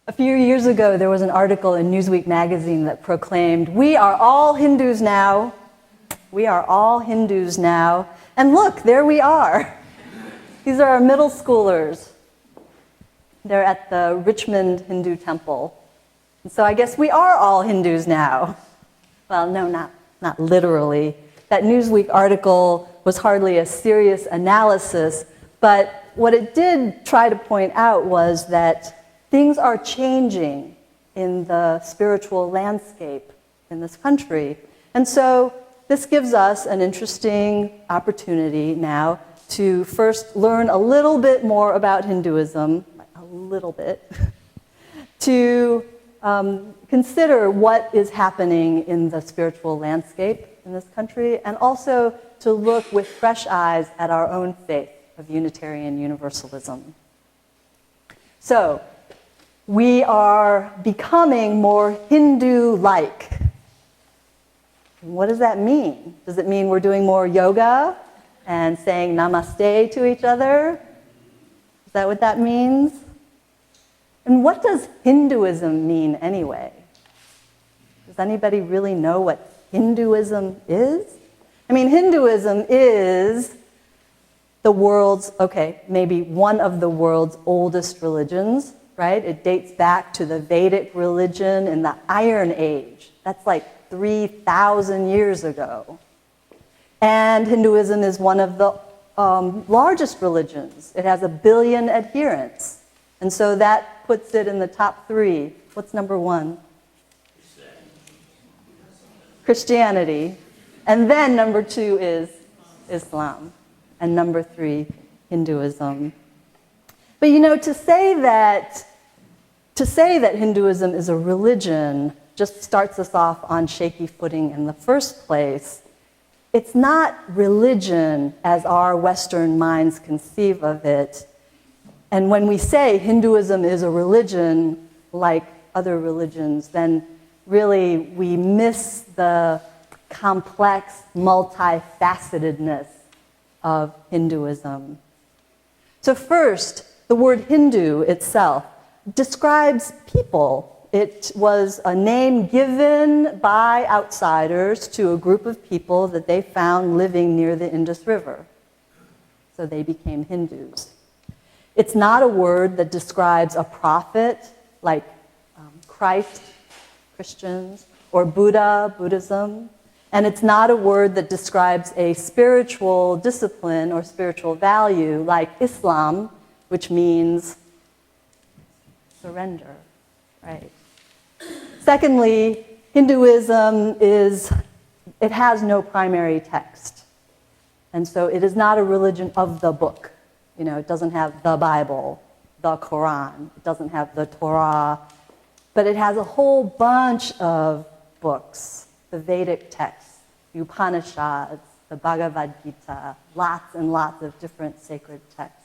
A few years ago, there was an article in Newsweek magazine that proclaimed, "We are all Hindus now. We are all Hindus now." And look, there we are. These are our middle schoolers. They're at the Richmond Hindu Temple. And so I guess we are all Hindus now. Well, no, not literally. That Newsweek article was hardly a serious analysis, but what it did try to point out was that things are changing in the spiritual landscape in this country. And so this gives us an interesting opportunity now to first learn a little bit more about Hinduism, a little bit, to consider what is happening in the spiritual landscape in this country, and also to look with fresh eyes at our own faith of Unitarian Universalism. So, we are becoming more Hindu-like. What does that mean? Does it mean we're doing more yoga and saying namaste to each other? Is that what that means? And what does Hinduism mean anyway? Does anybody really know what Hinduism is? I mean, Hinduism is the world's, maybe one of the world's oldest religions, right? It dates back to the Vedic religion in the Iron Age. That's like 3,000 years ago. And Hinduism is one of the largest religions. It has 1 billion adherents. And so that puts it in the top 3. What's number 1? Christianity. And then number 2 is Islam. And number 3, Hinduism. But you know, to say that Hinduism is a religion just starts us off on shaky footing in the first place. It's not religion as our Western minds conceive of it. And when we say Hinduism is a religion like other religions, then really we miss the complex, multifacetedness of Hinduism. So first, the word Hindu itself describes people. It was a name given by outsiders to a group of people that they found living near the Indus River. So they became Hindus. It's not a word that describes a prophet like Christ, Christians, or Buddha, Buddhism. And it's not a word that describes a spiritual discipline or spiritual value like Islam, which means surrender, right? Secondly, Hinduism it has no primary text. And so it is not a religion of the book. You know, it doesn't have the Bible, the Quran, it doesn't have the Torah, but it has a whole bunch of books, the Vedic texts, the Upanishads, the Bhagavad Gita, lots and lots of different sacred texts.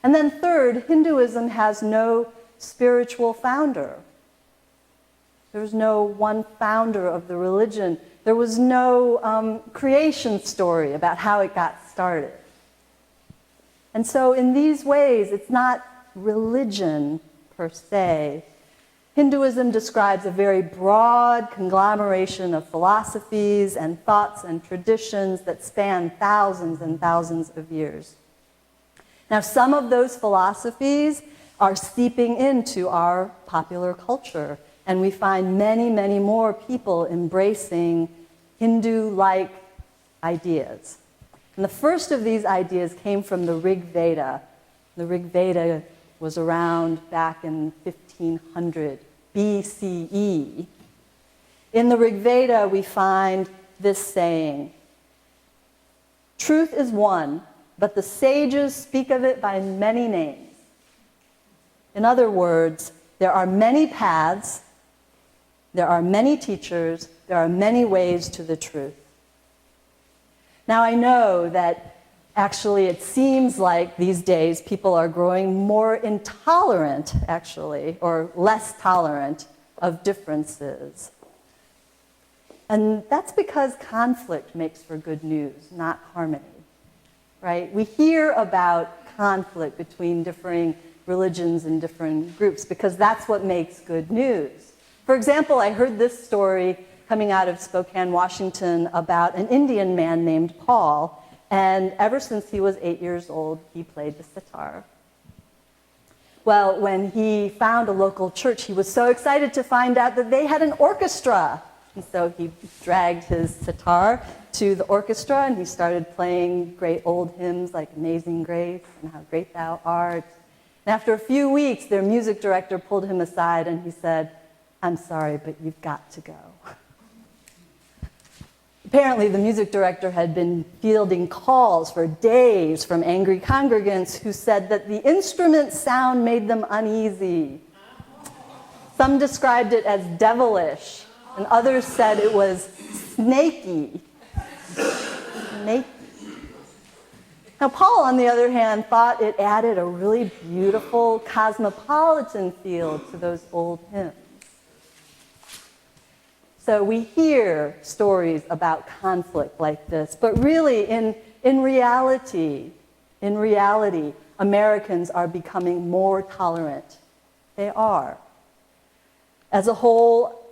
And then third, Hinduism has no spiritual founder. There's no one founder of the religion. There was no creation story about how it got started. And so in these ways, it's not religion per se. Hinduism describes a very broad conglomeration of philosophies and thoughts and traditions that span thousands and thousands of years. Now, some of those philosophies are seeping into our popular culture, and we find many, many more people embracing Hindu-like ideas. And the first of these ideas came from the Rig Veda. The Rig Veda was around back in 1500 BCE. In the Rig Veda, we find this saying, "Truth is one, but the sages speak of it by many names." In other words, there are many paths, there are many teachers, there are many ways to the truth. Now, I know that actually it seems like these days people are growing more intolerant, actually, or less tolerant of differences. And that's because conflict makes for good news, not harmony, right? We hear about conflict between differing religions and different groups, because that's what makes good news. For example, I heard this story coming out of Spokane, Washington, about an Indian man named Paul, and ever since he was 8 years old, he played the sitar. Well, when he found a local church, he was so excited to find out that they had an orchestra. And so he dragged his sitar to the orchestra, and he started playing great old hymns like Amazing Grace and How Great Thou Art. And after a few weeks, their music director pulled him aside and he said, "I'm sorry, but you've got to go." Apparently, the music director had been fielding calls for days from angry congregants who said that the instrument's sound made them uneasy. Some described it as devilish, and others said it was snaky. Snaky. Now, Paul, on the other hand, thought it added a really beautiful cosmopolitan feel to those old hymns. So we hear stories about conflict like this, but really, in reality, Americans are becoming more tolerant. They are. As a whole,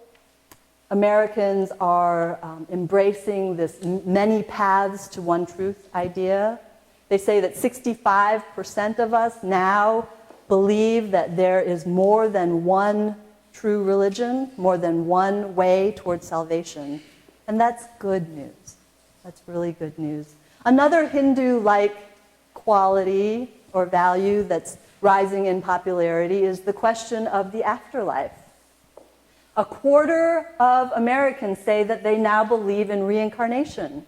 Americans are embracing this many paths to one truth idea. They say that 65% of us now believe that there is more than one true religion, more than one way towards salvation. And that's good news. That's really good news. Another Hindu-like quality or value that's rising in popularity is the question of the afterlife. A quarter of Americans say that they now believe in reincarnation.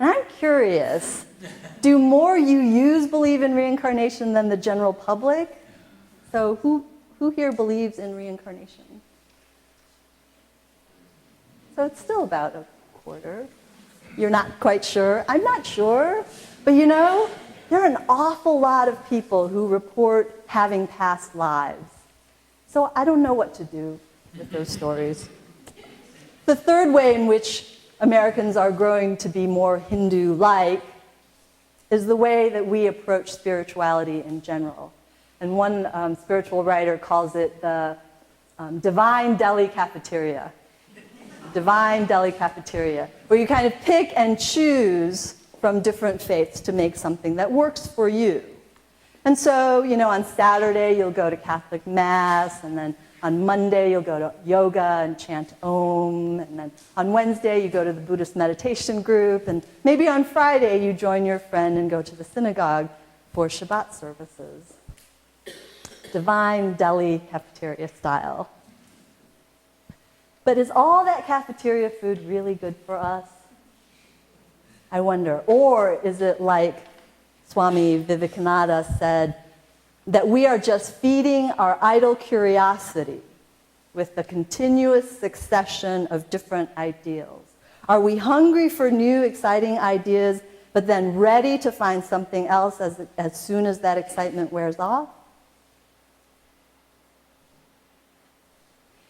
And I'm curious, do more UUs believe in reincarnation than the general public? So who here believes in reincarnation? So it's still about a quarter. You're not quite sure. I'm not sure. But you know, there are an awful lot of people who report having past lives. So I don't know what to do with those stories. The third way in which Americans are growing to be more Hindu-like is the way that we approach spirituality in general. And one spiritual writer calls it the divine deli cafeteria. Divine deli cafeteria, where you kind of pick and choose from different faiths to make something that works for you. And so, you know, on Saturday you'll go to Catholic Mass, and then on Monday you'll go to yoga and chant Om, and then on Wednesday you go to the Buddhist meditation group, and maybe on Friday you join your friend and go to the synagogue for Shabbat services. Divine deli cafeteria style. But is all that cafeteria food really good for us? I wonder. Or is it like Swami Vivekananda said, that we are just feeding our idle curiosity with a continuous succession of different ideals? Are we hungry for new, exciting ideas, but then ready to find something else as soon as that excitement wears off?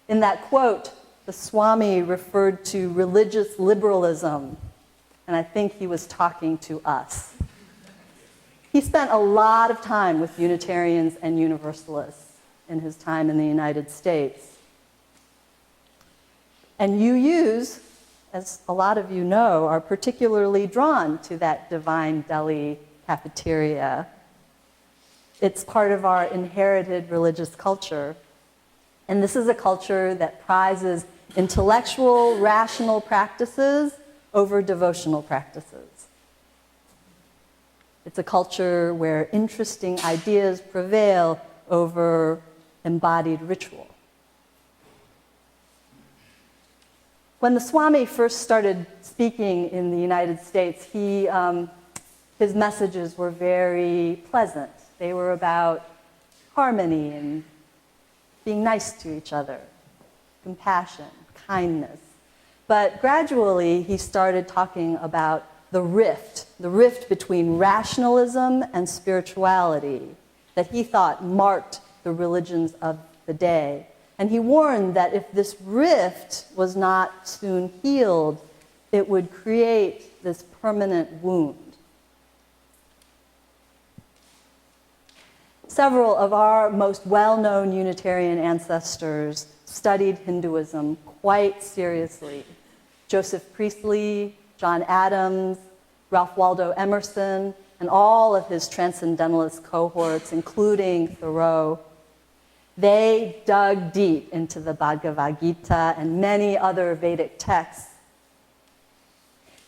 In that quote, the Swami referred to religious liberalism, and I think he was talking to us. He spent a lot of time with Unitarians and Universalists in his time in the United States. And UUs, as a lot of you know, are particularly drawn to that divine deli cafeteria. It's part of our inherited religious culture. And this is a culture that prizes intellectual, rational practices over devotional practices. It's a culture where interesting ideas prevail over embodied ritual. When the Swami first started speaking in the United States, his messages were very pleasant. They were about harmony and being nice to each other, compassion, kindness. But gradually, he started talking about the rift between rationalism and spirituality that he thought marked the religions of the day. And he warned that if this rift was not soon healed, it would create this permanent wound. several of our most well-known Unitarian ancestors studied Hinduism quite seriously. Joseph Priestley, John Adams, Ralph Waldo Emerson, and all of his transcendentalist cohorts, including Thoreau, they dug deep into the Bhagavad Gita and many other Vedic texts.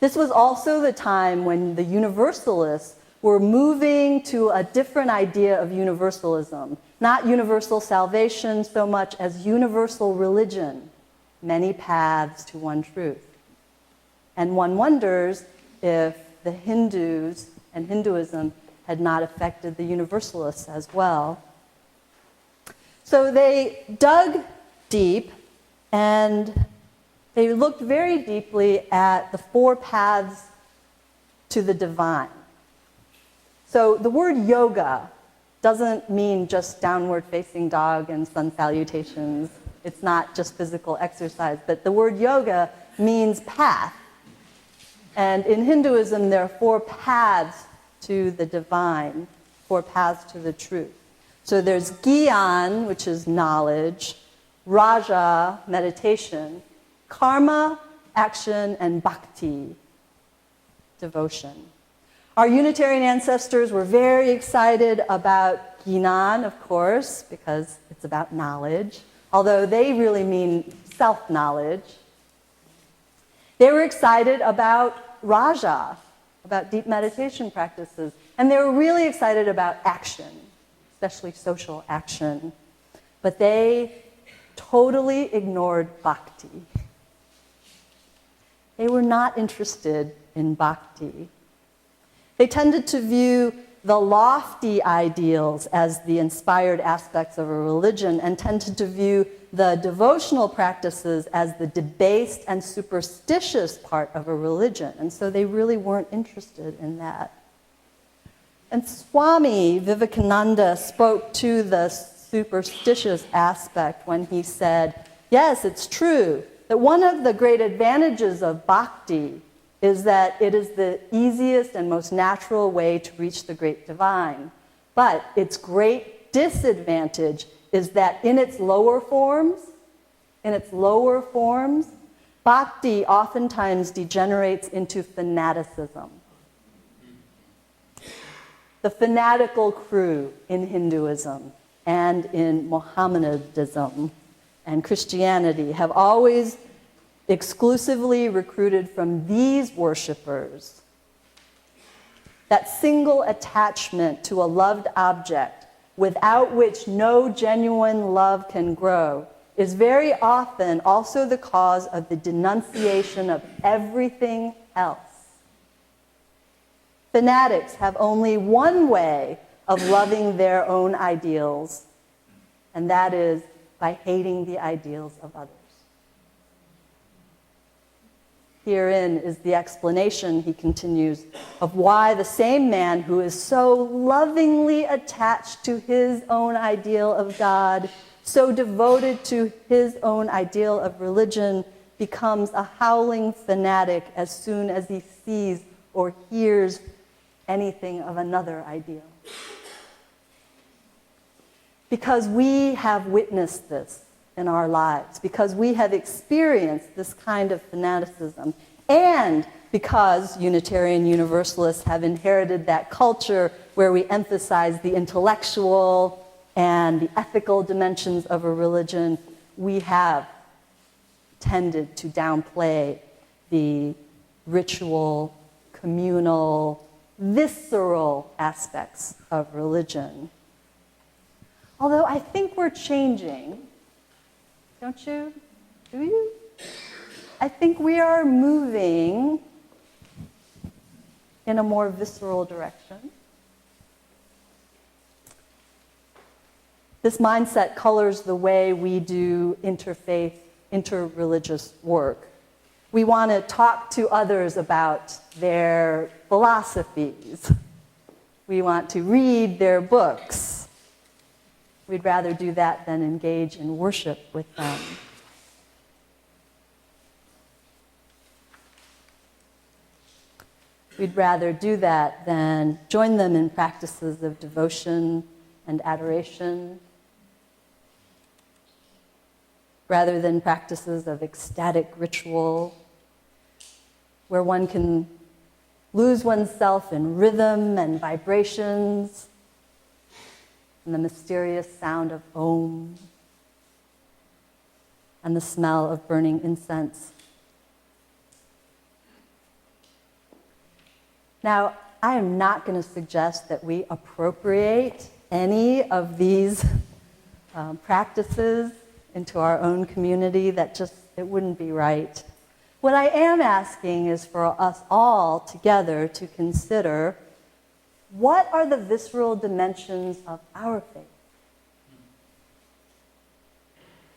This was also the time when the Universalists were moving to a different idea of universalism, not universal salvation so much as universal religion, many paths to one truth. And one wonders if the Hindus and Hinduism had not affected the Universalists as well. So they dug deep and they looked very deeply at the four paths to the divine. So the word yoga doesn't mean just downward facing dog and sun salutations. It's not just physical exercise, but the word yoga means path. And in Hinduism, there are four paths to the divine, four paths to the truth. So there's Gyan, which is knowledge, Raja, meditation, Karma, action, and Bhakti, devotion. Our Unitarian ancestors were very excited about Gyan, of course, because it's about knowledge, although they really mean self-knowledge. They were excited about Raja, about deep meditation practices, and they were really excited about action, especially social action. But they totally ignored Bhakti. They were not interested in Bhakti. They tended to view the lofty ideals as the inspired aspects of a religion and tended to view the devotional practices as the debased and superstitious part of a religion. And so they really weren't interested in that. And Swami Vivekananda spoke to the superstitious aspect when he said, yes, it's true that one of the great advantages of bhakti is that it is the easiest and most natural way to reach the great divine. But its great disadvantage is that in its lower forms, bhakti oftentimes degenerates into fanaticism. The fanatical crew in Hinduism and in Mohammedanism and Christianity have always exclusively recruited from these worshipers. That single attachment to a loved object without which no genuine love can grow is very often also the cause of the denunciation of everything else. Fanatics have only one way of loving their own ideals, and that is by hating the ideals of others. Herein is the explanation, he continues, of why the same man who is so lovingly attached to his own ideal of God, so devoted to his own ideal of religion, becomes a howling fanatic as soon as he sees or hears anything of another ideal. Because we have witnessed this in our lives, because we have experienced this kind of fanaticism, and because Unitarian Universalists have inherited that culture where we emphasize the intellectual and the ethical dimensions of a religion, we have tended to downplay the ritual, communal, visceral aspects of religion. Although I think we're changing. Don't you? Do you? I think we are moving in a more visceral direction. This mindset colors the way we do interfaith, interreligious work. We want to talk to others about their philosophies. We want to read their books. We'd rather do that than engage in worship with them. We'd rather do that than join them in practices of devotion and adoration, rather than practices of ecstatic ritual, where one can lose oneself in rhythm and vibrations and the mysterious sound of Om and the smell of burning incense. Now, I am not going to suggest that we appropriate any of these practices into our own community. It wouldn't be right. What I am asking is for us all together to consider, what are the visceral dimensions of our faith?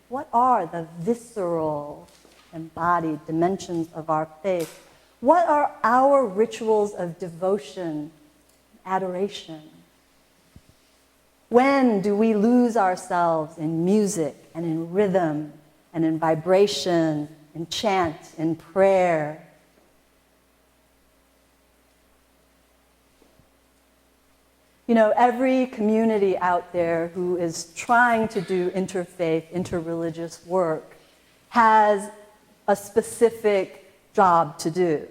What are the visceral, embodied dimensions of our faith? What are our rituals of devotion, adoration? When do we lose ourselves in music and in rhythm and in vibration, in chant, in prayer? You know, every community out there who is trying to do interfaith, interreligious work has a specific job to do.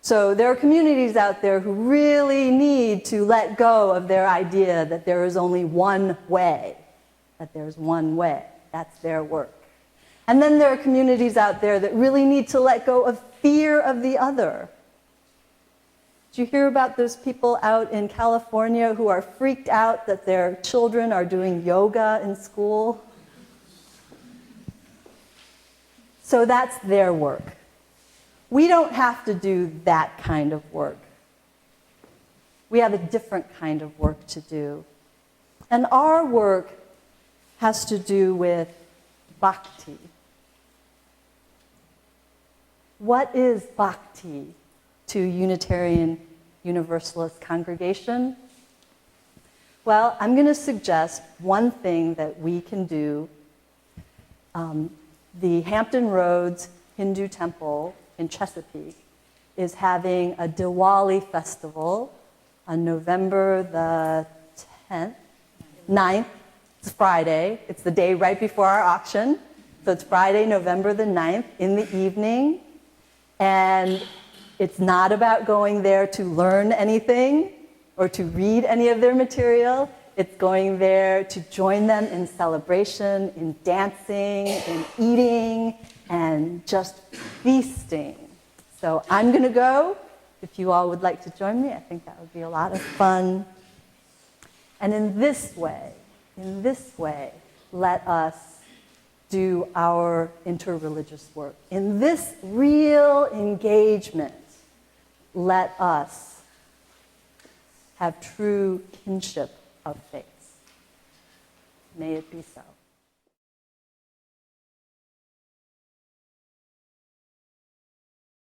So there are communities out there who really need to let go of their idea that there is only one way, that there's one way. That's their work. And then there are communities out there that really need to let go of fear of the other. Did you hear about those people out in California who are freaked out that their children are doing yoga in school? So that's their work. We don't have to do that kind of work. We have a different kind of work to do. And our work has to do with bhakti. What is bhakti to Unitarian Universalist congregation? Well, I'm going to suggest one thing that we can do. The Hampton Roads Hindu Temple in Chesapeake is having a Diwali festival on November the 9th. It's Friday. It's the day right before our auction. So it's Friday, November the 9th in the evening. And it's not about going there to learn anything or to read any of their material. It's going there to join them in celebration, in dancing, in eating, and just feasting. So I'm going to go. If you all would like to join me, I think that would be a lot of fun. And in this way, let us do our interreligious work. In this real engagement, let us have true kinship of faith. May it be so.